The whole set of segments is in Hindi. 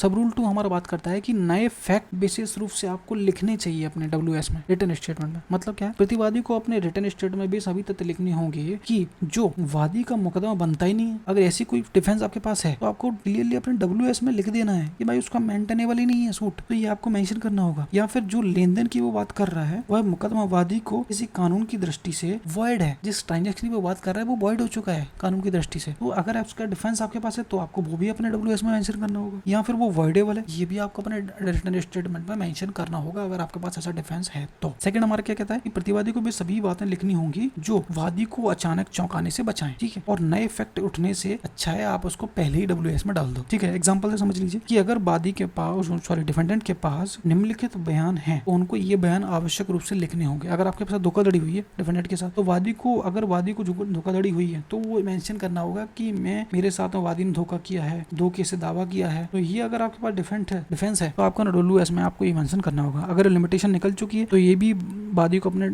सब रूल 2 हमारा बात करता है कि नए फैक्ट विशेष रूप से आपको लिखने चाहिए अपने WS में, रिटन स्टेटमेंट में। मतलब क्या है, प्रतिवादी को अपने रिटन स्टेटमेंट में भी सभी तथ्य लिखने होंगे कि जो वादी का मुकदमा बनता ही नहीं है। अगर ऐसी कोई डिफेंस आपके पास है तो आपको क्लियरली अपने WS में लिख देना है कि भाई उसका मेंटेनेबल ही नहीं है सूट, तो ये आपको मेंशन करना होगा। या फिर जो लेन देन की वो बात कर रहा है वह मुकदमा वादी को किसी कानून की दृष्टि से वॉइड है, जिस ट्रांजेक्शन की वो बात कर रहा है वो वॉइड हो चुका है कानून की दृष्टि से। तो अगर उसका डिफेंस आपके पास है तो आपको वो भी अपने WS में मेंशन करना होगा। या फिर वो वॉइडेबल है, ये भी आपको अपने रिटन स्टेटमेंट में मेंशन करना होगा अगर आपके पास ऐसा डिफेंस है तो। सेकंड हमारा क्या कहता है कि प्रतिवादी को भी सभी बातें लिखनी होंगी जो वादी को अचानक चौंकाने से बचाएं, ठीक है, और नए फैक्ट उठने से अच्छा है आप उसको पहले ही WS में डाल दो, ठीक है। एग्जांपल से समझ लीजिए कि अगर वादी के पास डिफेंडेंट के पास निम्नलिखित बयान है तो उनको ये बयान आवश्यक रूप से लिखने होंगे। अगर आपके पास धोखाधड़ी हुई है डिफेंडेंट के साथ तो वादी को, अगर वादी को धोखाधड़ी हुई है तो वो मेंशन करना होगा कि मेरे साथ वादी ने धोखा किया है, धोखे से दावा किया है। तो ये अगर आपके पास डिफेंस है तो आपका WS में आपको ये मेंशन करना होगा। अगर लिमिटेशन निकल चुकी है तो ये भी वादी को अपने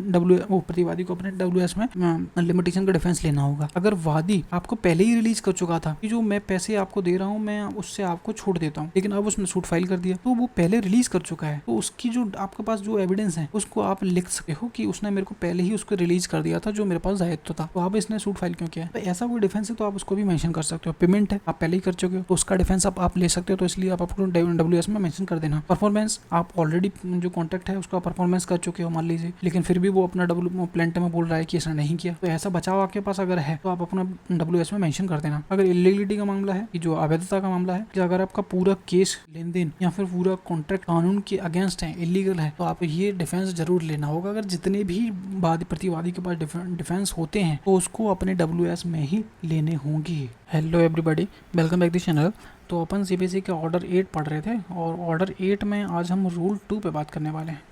प्रतिवादी को अपने WS में लिमिटेशन का डिफेंस लेना होगा। अगर वादी आपको पहले ही रिलीज कर चुका था कि जो मैं पैसे आपको दे रहा हूँ मैं उससे आपको छोड़ देता हूँ, लेकिन अब उसने सूट फाइल कर दिया तो वो पहले रिलीज कर चुका है, तो उसकी जो आपके पास जो एविडेंस है उसको आप लिख सकते हो कि उसने मेरे को पहले ही उसको रिलीज कर दिया था जो मेरे पास दायित्व था, तो अब इसने सूट फाइल क्यों किया है। तो ऐसा कोई डिफेंस है तो आप उसको भी मेंशन कर सकते हो। पेमेंट है आप पहले ही कर चुके हो तो उसका डिफेंस आप ले सकते हो, तो इसलिए आप अपने WS में मेंशन कर देना। परफॉर्मेंस आप ऑलरेडी जो कॉन्ट्रैक्ट है उसका परफॉर्मेंस कर चुके हो मान लीजिए, लेकिन फिर भी वो अपना प्लेंट में बोल रहा है कि इसने नहीं किया, तो ऐसा बचाव आपके पास अगर है तो आप अपना WS में मेंशन कर देना। अगर इलीगलिटी का मामला है कि जो अवैधता का मामला है कि अगर आपका पूरा केस लेन देन या फिर पूरा कॉन्ट्रैक्ट कानून के अगेंस्ट है, इलीगल है, तो आप ये डिफेंस जरूर लेना होगा। अगर जितने भी प्रतिवादी के पास डिफेंस होते हैं तो उसको अपने WS में ही लेने होंगे। Hello everybody, welcome back the channel. तो अपन CBSE के ऑर्डर 8 पढ़ रहे थे और ऑर्डर 8 में आज हम रूल 2 पे बात करने वाले हैं,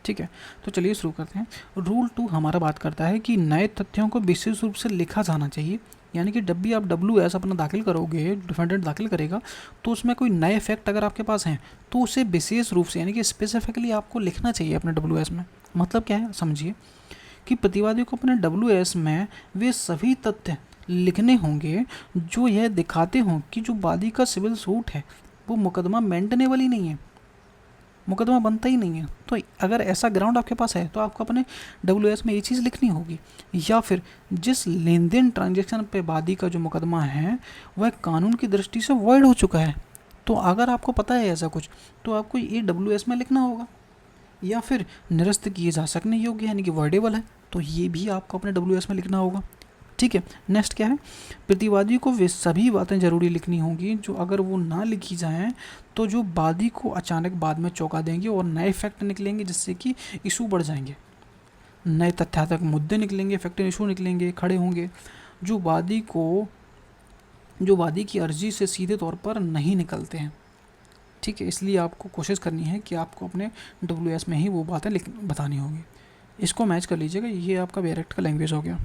ठीक है। तो चलिए शुरू करते हैं। रूल 2 हमारा बात करता है कि नए तथ्यों को विशेष रूप से लिखा जाना चाहिए, यानी कि जब भी आप WS अपना दाखिल करोगे, डिफेंडेंट दाखिल करेगा, तो उसमें कोई नए फैक्ट अगर आपके पास हैं तो उसे विशेष रूप से यानी कि स्पेसिफिकली आपको लिखना चाहिए अपने WS में। मतलब क्या है समझिए कि प्रतिवादी को अपने WS में वे सभी तथ्य लिखने होंगे जो यह दिखाते हों कि जो वादी का सिविल सूट है वो मुकदमा मेंटेनेबल ही नहीं है, मुकदमा बनता ही नहीं है। तो अगर ऐसा ग्राउंड आपके पास है तो आपको अपने WS में ये चीज़ लिखनी होगी। या फिर जिस लेन देन ट्रांजेक्शन पे वादी का जो मुकदमा है वह कानून की दृष्टि से वॉइड हो चुका है, तो अगर आपको पता है ऐसा कुछ तो आपको ये WS में लिखना होगा। या फिर निरस्त किए जा सकने योग्य यानी कि वॉइडेबल है, तो ये भी आपको अपने WS में लिखना होगा, ठीक है। नेक्स्ट क्या है, प्रतिवादी को वे सभी बातें जरूरी लिखनी होंगी जो अगर वो ना लिखी जाएं तो जो वादी को अचानक बाद में चौंका देंगे और नए फैक्ट निकलेंगे जिससे कि इशू बढ़ जाएंगे, नए तथ्यात्मक मुद्दे निकलेंगे, फैक्ट इशू निकलेंगे, खड़े होंगे जो वादी की अर्जी से सीधे तौर पर नहीं निकलते हैं, ठीक है। इसलिए आपको कोशिश करनी है कि आपको अपने WS में ही वो बातें बतानी होंगी। इसको मैच कर लीजिएगा, ये आपका डायरेक्ट का लैंग्वेज हो गया,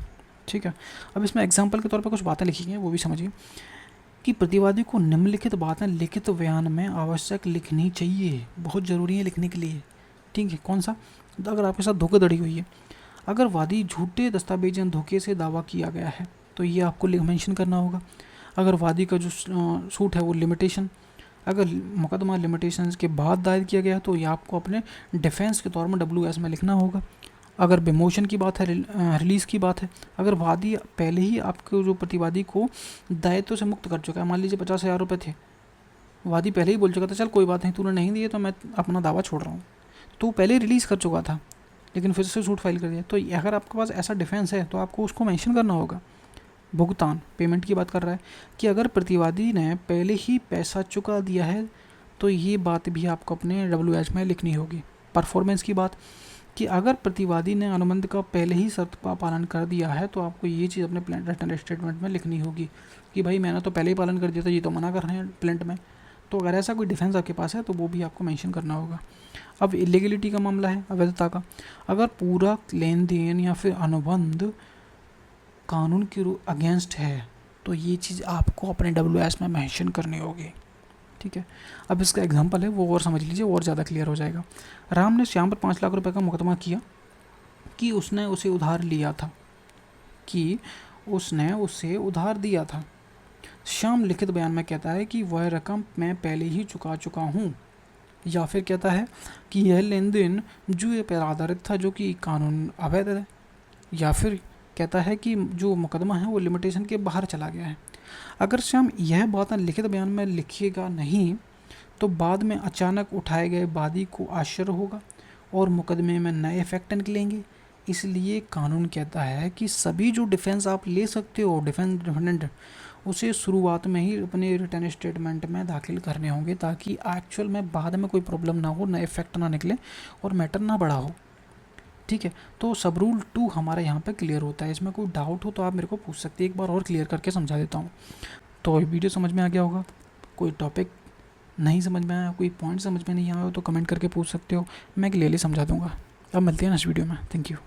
ठीक है। अब इसमें एग्जाम्पल के तौर पर कुछ बातें लिखी हैं वो भी समझिए कि प्रतिवादी को निम्नलिखित बातें लिखित बयान में आवश्यक लिखनी चाहिए, बहुत ज़रूरी है लिखने के लिए, ठीक है। कौन सा, तो अगर आपके साथ धोखाधड़ी हुई है, अगर वादी झूठे दस्तावेजन धोखे से दावा किया गया है तो ये आपको मेंशन करना होगा। अगर वादी का जो सूट है वो लिमिटेशन, अगर मुकदमा लिमिटेशन के बाद दायर किया गया तो ये आपको अपने डिफेंस के तौर में WS में लिखना होगा। अगर विमोचन की बात है, रिलीज़ की बात है, अगर वादी पहले ही आपको जो प्रतिवादी को दायित्व से मुक्त कर चुका है, मान लीजिए 50,000 रुपये थे, वादी पहले ही बोल चुका था चल कोई बात नहीं तूने नहीं दिए तो मैं अपना दावा छोड़ रहा हूँ, तो पहले रिलीज़ कर चुका था लेकिन फिर से सूट फाइल कर दिया, तो अगर आपके पास ऐसा डिफेंस है तो आपको उसको मेंशन करना होगा। भुगतान, पेमेंट की बात कर रहा है कि अगर प्रतिवादी ने पहले ही पैसा चुका दिया है तो ये बात भी आपको अपने WS में लिखनी होगी। परफॉर्मेंस की बात कि अगर प्रतिवादी ने अनुबंध का पहले ही शर्त का पालन कर दिया है तो आपको ये चीज़ अपने रिटन स्टेटमेंट में लिखनी होगी कि भाई मैंने तो पहले ही पालन कर दिया था, ये तो मना कर रहे हैं प्लेंट में। तो अगर ऐसा कोई डिफेंस आपके पास है तो वो भी आपको मेंशन करना होगा। अब इलीगलिटी का मामला है, अवैधता का, अगर पूरा लेन देन या फिर अनुबंध कानून के अगेंस्ट है तो ये चीज़ आपको अपने WS में मेंशन करनी होगी, ठीक है। अब इसका एग्जांपल है वो और समझ लीजिए और ज़्यादा क्लियर हो जाएगा। राम ने श्याम पर 5 लाख रुपए का मुकदमा किया कि उसने उसे उधार दिया था। श्याम लिखित बयान में कहता है कि वह रकम मैं पहले ही चुका चुका हूँ, या फिर कहता है कि यह लेन देन जुए पर आधारित था जो कि कानून अवैध है, या फिर कहता है कि जो मुकदमा है वो लिमिटेशन के बाहर चला गया है। अगर श्याम यह बातें लिखित बयान में लिखिएगा नहीं तो बाद में अचानक उठाए गए वादी को आश्चर्य होगा और मुकदमे में नए फैक्ट निकलेंगे। इसलिए कानून कहता है कि सभी जो डिफेंस आप ले सकते हो डिफेंडेंट, उसे शुरुआत में ही अपने रिटर्न स्टेटमेंट में दाखिल करने होंगे, ताकि एक्चुअल में बाद में कोई प्रॉब्लम ना हो, नए फैक्ट ना निकले और मैटर ना बड़ा हो। ठीक है, तो सब रूल 2 हमारे यहाँ पे क्लियर होता है। इसमें कोई डाउट हो तो आप मेरे को पूछ सकते हैं, एक बार और क्लियर करके समझा देता हूँ। तो वीडियो समझ में आ गया होगा। कोई टॉपिक नहीं समझ में आया, कोई पॉइंट समझ में नहीं आया हो तो कमेंट करके पूछ सकते हो, मैं क्लियरली समझा दूँगा। अब मिलते हैं नेक्स्ट वीडियो में। Thank you.